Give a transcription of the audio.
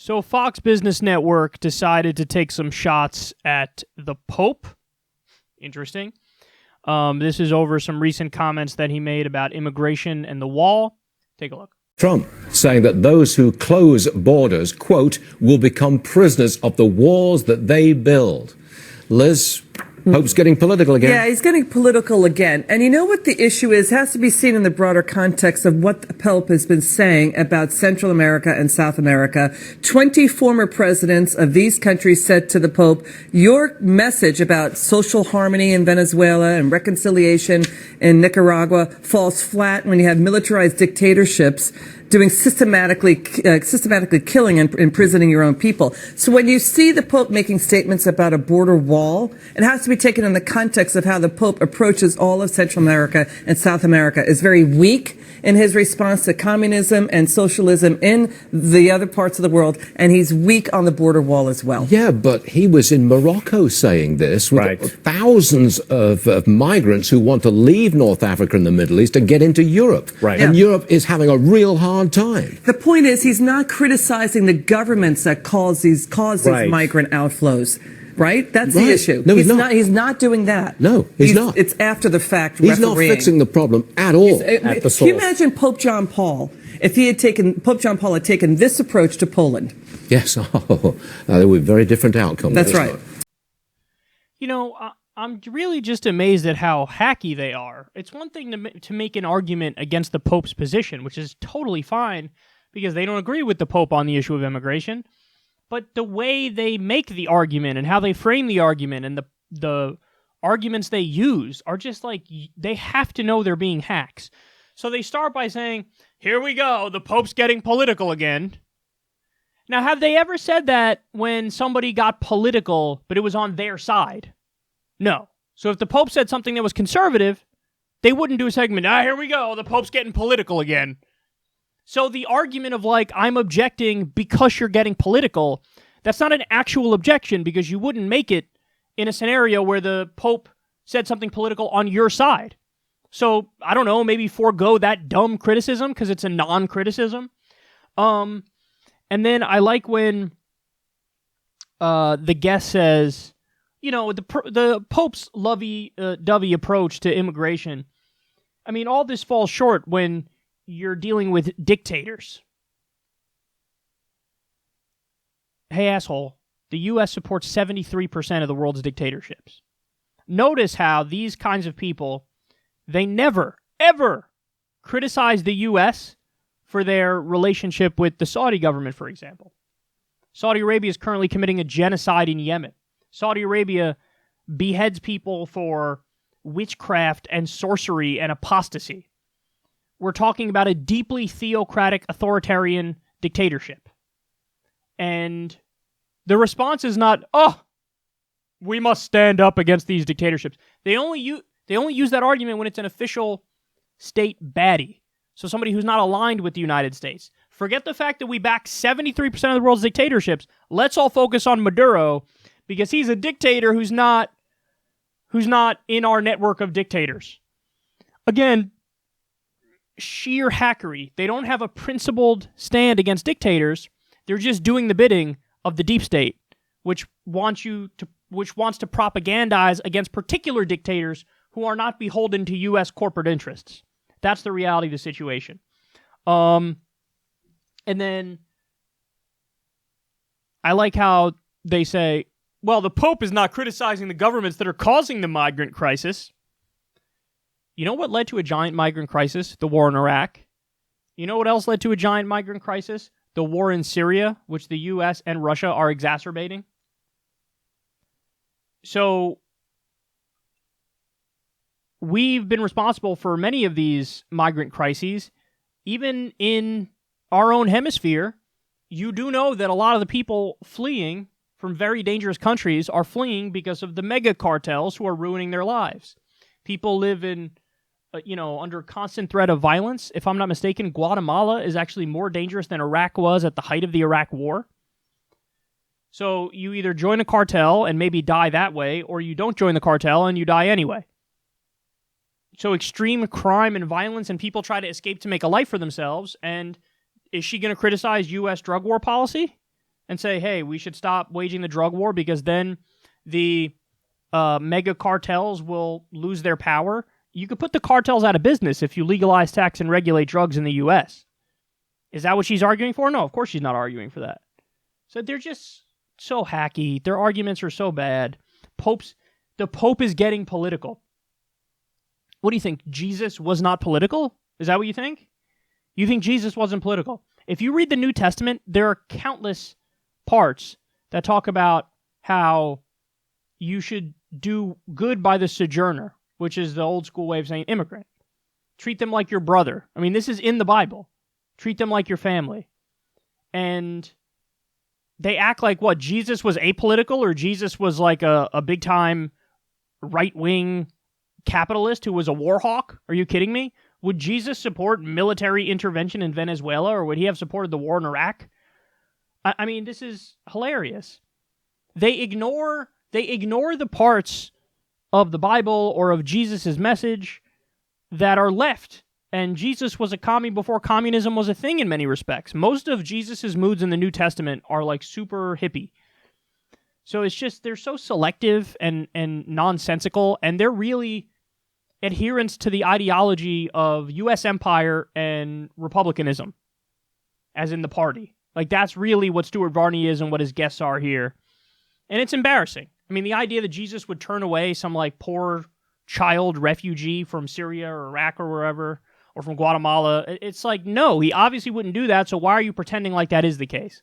So Fox Business Network decided to take some shots at the Pope. Interesting. This is over some recent comments that he made about immigration and the wall. Take a look. Trump saying that those who close borders, quote, will become prisoners of the walls that they build. Liz, Pope's getting political again. Yeah, he's getting political again. And you know what the issue is? It has to be seen in the broader context of what the Pope has been saying about Central America and South America. 20 former presidents of these countries said to the Pope, your message about social harmony in Venezuela and reconciliation in Nicaragua falls flat when you have militarized dictatorships doing systematically killing and imprisoning your own people. So when you see the Pope making statements about a border wall, it has to be taken in the context of how the Pope approaches all of Central America and South America. Is very weak in his response to communism and socialism in the other parts of the world, and he's weak on the border wall as well. Yeah, but he was in Morocco saying this with thousands of migrants who want to leave North Africa and the Middle East to get into Europe. Right. And Yeah. Europe is having a real hard time. The point is, he's not criticizing the governments that cause these migrant outflows. Right? That's the issue. No, he's not. He's not doing that. No, he's not. It's after the fact. He's not fixing the problem at all. At the source. Can you imagine Pope John Paul if Pope John Paul had taken this approach to Poland? Yes. There would be a very different outcome. That's right. You know, I'm really just amazed at how hacky they are. It's one thing to make an argument against the Pope's position, which is totally fine because they don't agree with the Pope on the issue of immigration. But the way they make the argument and how they frame the argument and the arguments they use are just like, they have to know they're being hacks. So they start by saying, here we go, the Pope's getting political again. Now, have they ever said that when somebody got political, but it was on their side? No. So if the Pope said something that was conservative, they wouldn't do a segment, here we go, the Pope's getting political again. So the argument of like, I'm objecting because you're getting political, that's not an actual objection because you wouldn't make it in a scenario where the Pope said something political on your side. So, I don't know, maybe forego that dumb criticism because it's a non-criticism. And then I like when the guest says, you know, the Pope's lovey-dovey approach to immigration. I mean, all this falls short when you're dealing with dictators. Hey, asshole, the U.S. supports 73% of the world's dictatorships. Notice how these kinds of people, they never, ever criticize the U.S. for their relationship with the Saudi government, for example. Saudi Arabia is currently committing a genocide in Yemen. Saudi Arabia beheads people for witchcraft and sorcery and apostasy. We're talking about a deeply theocratic, authoritarian dictatorship. And the response is not, we must stand up against these dictatorships. They only use that argument when it's an official state baddie. So somebody who's not aligned with the United States. Forget the fact that we back 73% of the world's dictatorships. Let's all focus on Maduro because he's a dictator who's not in our network of dictators. Again, sheer hackery. They don't have a principled stand against dictators. They're just doing the bidding of the deep state, which wants to propagandize against particular dictators who are not beholden to U.S. corporate interests. That's the reality of the situation. And then I like how they say, well, the Pope is not criticizing the governments that are causing the migrant crisis. You know what led to a giant migrant crisis? The war in Iraq. You know what else led to a giant migrant crisis? The war in Syria, which the U.S. and Russia are exacerbating. So we've been responsible for many of these migrant crises. Even in our own hemisphere, you do know that a lot of the people fleeing from very dangerous countries are fleeing because of the mega cartels who are ruining their lives. People live in, under constant threat of violence. If I'm not mistaken, Guatemala is actually more dangerous than Iraq was at the height of the Iraq War. So you either join a cartel and maybe die that way, or you don't join the cartel and you die anyway. So extreme crime and violence, and people try to escape to make a life for themselves. And is she going to criticize U.S. drug war policy? and say, hey, we should stop waging the drug war because then the mega cartels will lose their power. You could put the cartels out of business if you legalize, tax, and regulate drugs in the U.S. Is that what she's arguing for? No, of course she's not arguing for that. So they're just so hacky. Their arguments are so bad. The Pope is getting political. What do you think? Jesus was not political? Is that what you think? You think Jesus wasn't political? If you read the New Testament, there are countless parts that talk about how you should do good by the sojourner, which is the old school way of saying immigrant. Treat them like your brother. I mean, this is in the Bible. Treat them like your family. And they act like, what, Jesus was apolitical, or Jesus was like a big-time right-wing capitalist who was a war hawk? Are you kidding me? Would Jesus support military intervention in Venezuela, or would he have supported the war in Iraq? I mean, this is hilarious. They ignore the parts of the Bible or of Jesus' message that are left. And Jesus was a commie before communism was a thing in many respects. Most of Jesus' moods in the New Testament are like super hippie. So it's just, they're so selective and nonsensical, and they're really adherents to the ideology of U.S. empire and republicanism, as in the party. Like, that's really what Stuart Varney is and what his guests are here. And it's embarrassing. I mean, the idea that Jesus would turn away some, like, poor child refugee from Syria or Iraq or wherever, or from Guatemala, it's like, no, he obviously wouldn't do that, so why are you pretending like that is the case?